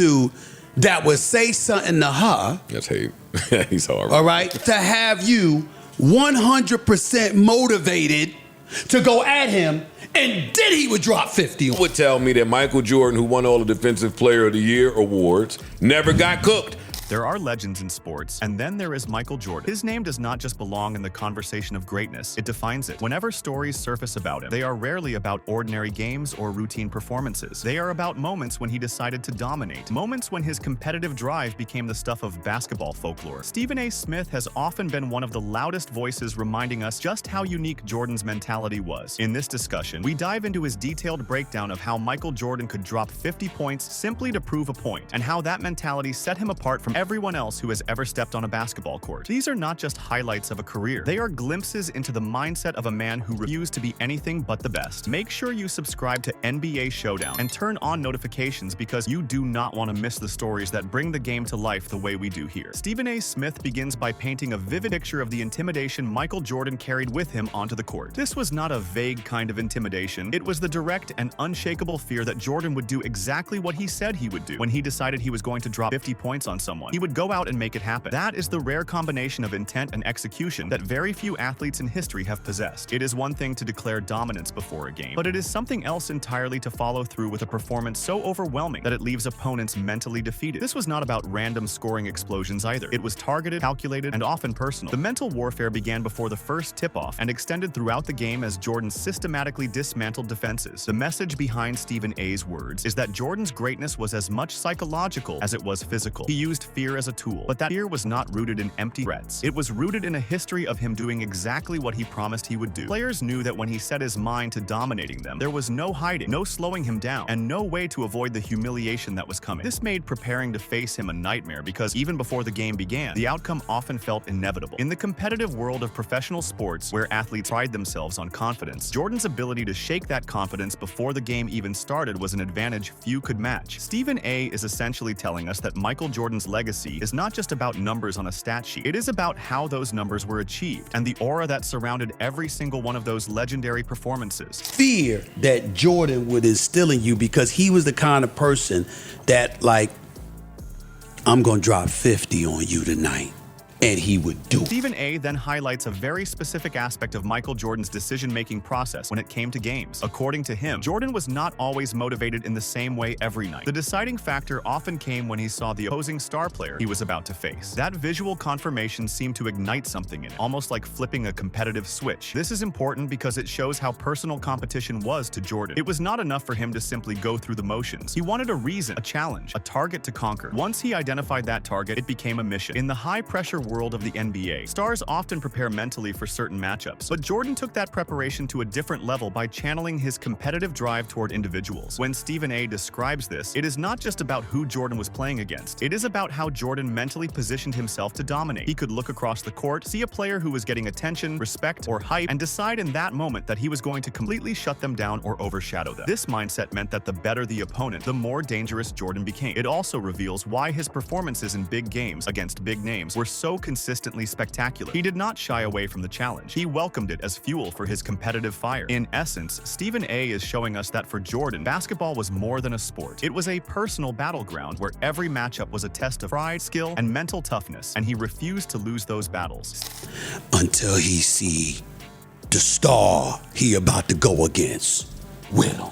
dude that would say something to her. That's hate. He's hard. All right, to have you 100% motivated to go at him, and then he would drop 50 on you. Would tell me that Michael Jordan, who won all the Defensive Player of the Year awards, never got cooked. There are legends in sports, and then there is Michael Jordan. His name does not just belong in the conversation of greatness, it defines it. Whenever stories surface about him, they are rarely about ordinary games or routine performances. They are about moments when he decided to dominate, moments when his competitive drive became the stuff of basketball folklore. Stephen A. Smith has often been one of the loudest voices reminding us just how unique Jordan's mentality was. In this discussion, we dive into his detailed breakdown of how Michael Jordan could drop 50 points simply to prove a point, and how that mentality set him apart from everyone else who has ever stepped on a basketball court. These are not just highlights of a career. They are glimpses into the mindset of a man who refused to be anything but the best. Make sure you subscribe to NBA Showdown and turn on notifications because you do not want to miss the stories that bring the game to life the way we do here. Stephen A. Smith begins by painting a vivid picture of the intimidation Michael Jordan carried with him onto the court. This was not a vague kind of intimidation. It was the direct and unshakable fear that Jordan would do exactly what he said he would do. When he decided he was going to drop 50 points on someone, he would go out and make it happen. That is the rare combination of intent and execution that very few athletes in history have possessed. It is one thing to declare dominance before a game, but it is something else entirely to follow through with a performance so overwhelming that it leaves opponents mentally defeated. This was not about random scoring explosions either. It was targeted, calculated, and often personal. The mental warfare began before the first tip-off and extended throughout the game as Jordan systematically dismantled defenses. The message behind Stephen A.'s words is that Jordan's greatness was as much psychological as it was physical. He used fear as a tool, but that fear was not rooted in empty threats. It was rooted in a history of him doing exactly what he promised he would do. Players knew that when he set his mind to dominating them, there was no hiding, no slowing him down, and no way to avoid the humiliation that was coming. This made preparing to face him a nightmare because even before the game began, the outcome often felt inevitable. In the competitive world of professional sports, where athletes pride themselves on confidence, Jordan's ability to shake that confidence before the game even started was an advantage few could match. Stephen A. is essentially telling us that Michael Jordan's legacy is not just about numbers on a stat sheet. It is about how those numbers were achieved and the aura that surrounded every single one of those legendary performances. Fear that Jordan would instill in you because he was the kind of person that, like, I'm gonna drop 50 on you tonight. And he would do it. Stephen A. then highlights a very specific aspect of Michael Jordan's decision-making process when it came to games. According to him, Jordan was not always motivated in the same way every night. The deciding factor often came when he saw the opposing star player he was about to face. That visual confirmation seemed to ignite something in him, almost like flipping a competitive switch. This is important because it shows how personal competition was to Jordan. It was not enough for him to simply go through the motions. He wanted a reason, a challenge, a target to conquer. Once he identified that target, it became a mission. In the high-pressure world of the NBA, stars often prepare mentally for certain matchups, but Jordan took that preparation to a different level by channeling his competitive drive toward individuals. When Stephen A. describes this, it is not just about who Jordan was playing against. It is about how Jordan mentally positioned himself to dominate. He could look across the court, see a player who was getting attention, respect, or hype, and decide in that moment that he was going to completely shut them down or overshadow them. This mindset meant that the better the opponent, the more dangerous Jordan became. It also reveals why his performances in big games against big names were so consistently spectacular. He did not shy away from the challenge. He welcomed it as fuel for his competitive fire. In essence, Stephen A. is showing us that for Jordan, basketball was more than a sport. It was a personal battleground where every matchup was a test of pride, skill, and mental toughness, and he refused to lose those battles. Until he see the star he about to go against with him.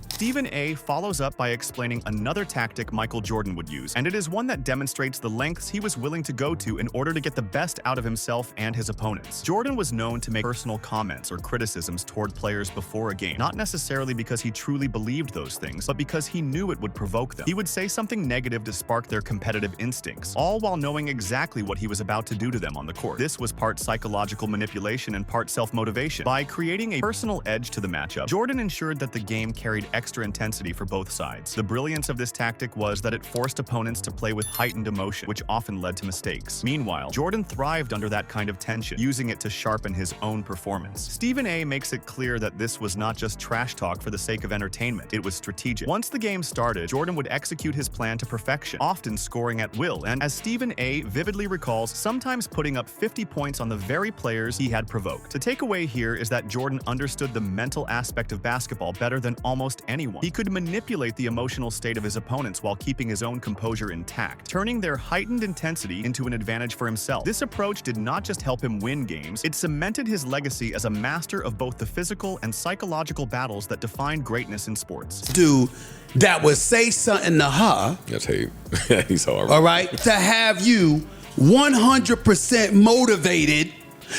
Stephen A. follows up by explaining another tactic Michael Jordan would use, and it is one that demonstrates the lengths he was willing to go to in order to get the best out of himself and his opponents. Jordan was known to make personal comments or criticisms toward players before a game, not necessarily because he truly believed those things, but because he knew it would provoke them. He would say something negative to spark their competitive instincts, all while knowing exactly what he was about to do to them on the court. This was part psychological manipulation and part self-motivation. By creating a personal edge to the matchup, Jordan ensured that the game carried extra intensity for both sides. The brilliance of this tactic was that it forced opponents to play with heightened emotion, which often led to mistakes. Meanwhile, Jordan thrived under that kind of tension, using it to sharpen his own performance. Stephen A. makes it clear that this was not just trash talk for the sake of entertainment. It was strategic. Once the game started, Jordan would execute his plan to perfection, often scoring at will, and as Stephen A. vividly recalls, sometimes putting up 50 points on the very players he had provoked. The takeaway here is that Jordan understood the mental aspect of basketball better than almost anyone. He could manipulate the emotional state of his opponents while keeping his own composure intact, turning their heightened intensity into an advantage for himself. This approach did not just help him win games, it cemented his legacy as a master of both the physical and psychological battles that define greatness in sports. Dude that would say something to her. That's hate. He's hard. All right? To have you 100% motivated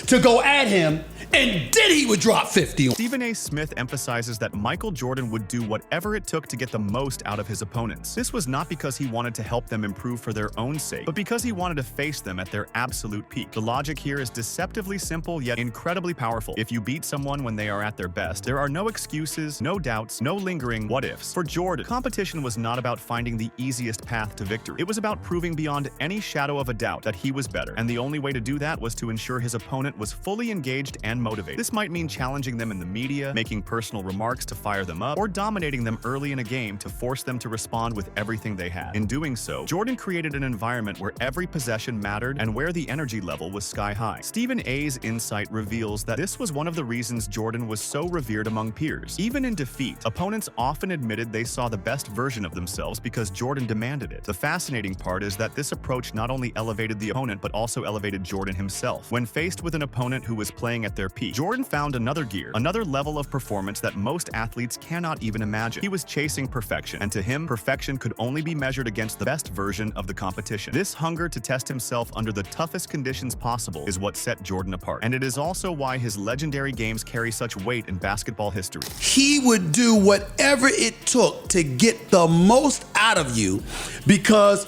to go at him, and then he would drop 50 on. Stephen A. Smith emphasizes that Michael Jordan would do whatever it took to get the most out of his opponents. This was not because he wanted to help them improve for their own sake, but because he wanted to face them at their absolute peak. The logic here is deceptively simple yet incredibly powerful. If you beat someone when they are at their best, there are no excuses, no doubts, no lingering what-ifs. For Jordan, competition was not about finding the easiest path to victory. It was about proving beyond any shadow of a doubt that he was better, and the only way to do that was to ensure his opponent was fully engaged and motivated. This might mean challenging them in the media, making personal remarks to fire them up, or dominating them early in a game to force them to respond with everything they had. In doing so, Jordan created an environment where every possession mattered and where the energy level was sky high. Stephen A.'s insight reveals that this was one of the reasons Jordan was so revered among peers. Even in defeat, opponents often admitted they saw the best version of themselves because Jordan demanded it. The fascinating part is that this approach not only elevated the opponent but also elevated Jordan himself. When faced with an opponent who was playing at their peak, Jordan found another gear, another level of performance that most athletes cannot even imagine. He was chasing perfection, and to him, perfection could only be measured against the best version of the competition. This hunger to test himself under the toughest conditions possible is what set Jordan apart, and it is also why his legendary games carry such weight in basketball history. He would do whatever it took to get the most out of you because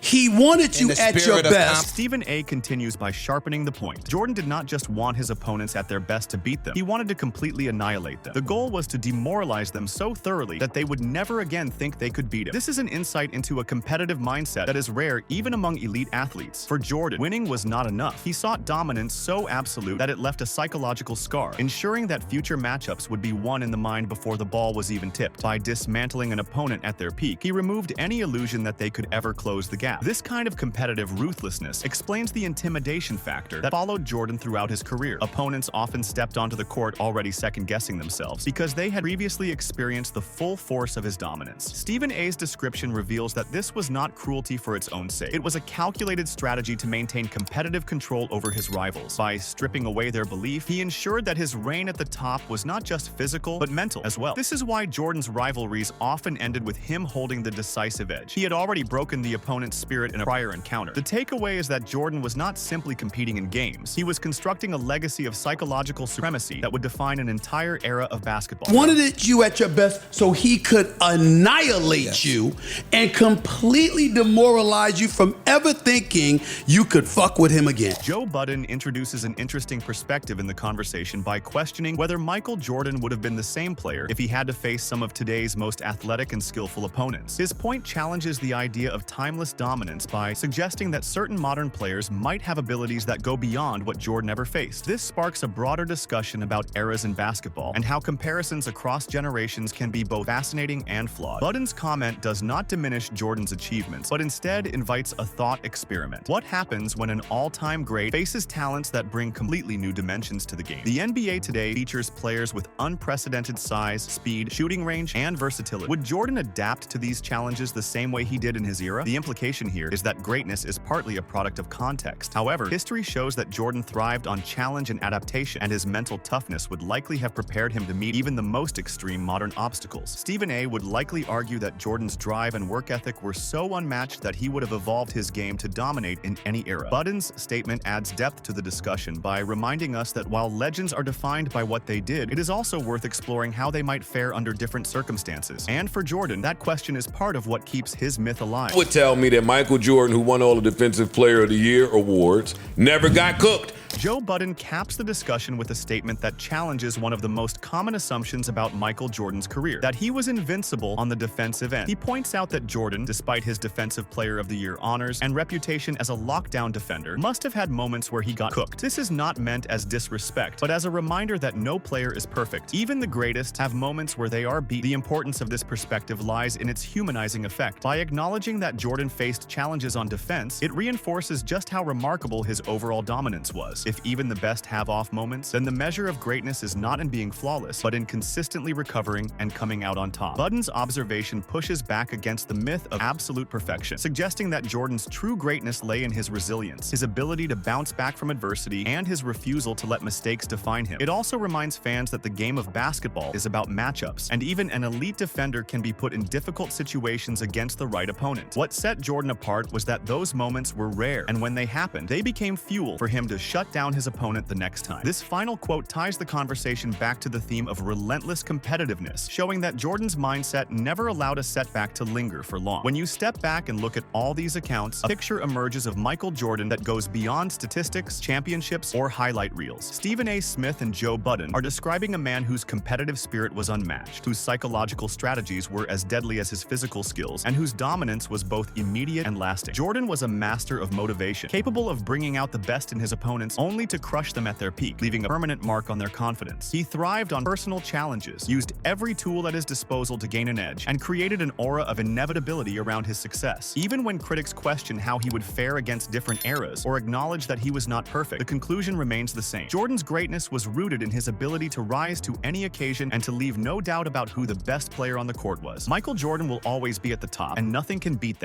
he wanted you at your best. Stephen A. continues by sharpening the point. Jordan did not just want his opponents at their best to beat them. He wanted to completely annihilate them. The goal was to demoralize them so thoroughly that they would never again think they could beat him. This is an insight into a competitive mindset that is rare even among elite athletes. For Jordan, winning was not enough. He sought dominance so absolute that it left a psychological scar, ensuring that future matchups would be won in the mind before the ball was even tipped. By dismantling an opponent at their peak, he removed any illusion that they could ever close the gap. This kind of competitive ruthlessness explains the intimidation factor that followed Jordan throughout his career. Opponents often stepped onto the court already second-guessing themselves because they had previously experienced the full force of his dominance. Stephen A.'s description reveals that this was not cruelty for its own sake. It was a calculated strategy to maintain competitive control over his rivals. By stripping away their belief, he ensured that his reign at the top was not just physical, but mental as well. This is why Jordan's rivalries often ended with him holding the decisive edge. He had already broken the opponent's spirit in a prior encounter. The takeaway is that Jordan was not simply competing in games. He was constructing a legacy of psychological supremacy that would define an entire era of basketball. Wanted you at your best so he could annihilate you and completely demoralize you from ever thinking you could fuck with him again. Joe Budden introduces an interesting perspective in the conversation by questioning whether Michael Jordan would have been the same player if he had to face some of today's most athletic and skillful opponents. His point challenges the idea of timeless dominance by suggesting that certain modern players might have abilities that go beyond what Jordan ever faced. This sparks a broader discussion about eras in basketball and how comparisons across generations can be both fascinating and flawed. Budden's comment does not diminish Jordan's achievements, but instead invites a thought experiment. What happens when an all-time great faces talents that bring completely new dimensions to the game? The NBA today features players with unprecedented size, speed, shooting range, and versatility. Would Jordan adapt to these challenges the same way he did in his era? The implication here is that greatness is partly a product of context. However, history shows that Jordan thrived on challenge and adaptation, and his mental toughness would likely have prepared him to meet even the most extreme modern obstacles. Stephen A. would likely argue that Jordan's drive and work ethic were so unmatched that he would have evolved his game to dominate in any era. Budden's statement adds depth to the discussion by reminding us that while legends are defined by what they did, it is also worth exploring how they might fare under different circumstances. And for Jordan, that question is part of what keeps his myth alive. Would tell me that Michael Jordan, who won all the Defensive Player of the Year awards, never got cooked. Joe Budden caps the discussion with a statement that challenges one of the most common assumptions about Michael Jordan's career, that he was invincible on the defensive end. He points out that Jordan, despite his Defensive Player of the Year honors and reputation as a lockdown defender, must have had moments where he got cooked. This is not meant as disrespect, but as a reminder that no player is perfect. Even the greatest have moments where they are beat. The importance of this perspective lies in its humanizing effect. By acknowledging that Jordan faced faced challenges on defense, it reinforces just how remarkable his overall dominance was. If even the best have off moments, then the measure of greatness is not in being flawless, but in consistently recovering and coming out on top. Budden's observation pushes back against the myth of absolute perfection, suggesting that Jordan's true greatness lay in his resilience, his ability to bounce back from adversity, and his refusal to let mistakes define him. It also reminds fans that the game of basketball is about matchups, and even an elite defender can be put in difficult situations against the right opponent. What set Jordan apart was that those moments were rare, and when they happened, they became fuel for him to shut down his opponent the next time. This final quote ties the conversation back to the theme of relentless competitiveness, showing that Jordan's mindset never allowed a setback to linger for long. When you step back and look at all these accounts, a picture emerges of Michael Jordan that goes beyond statistics, championships, or highlight reels. Stephen A. Smith and Joe Budden are describing a man whose competitive spirit was unmatched, whose psychological strategies were as deadly as his physical skills, and whose dominance was both immediate and lasting. Jordan was a master of motivation, capable of bringing out the best in his opponents only to crush them at their peak, leaving a permanent mark on their confidence. He thrived on personal challenges, used every tool at his disposal to gain an edge, and created an aura of inevitability around his success. Even when critics question how he would fare against different eras or acknowledge that he was not perfect, the conclusion remains the same. Jordan's greatness was rooted in his ability to rise to any occasion and to leave no doubt about who the best player on the court was. Michael Jordan will always be at the top, and nothing can beat that.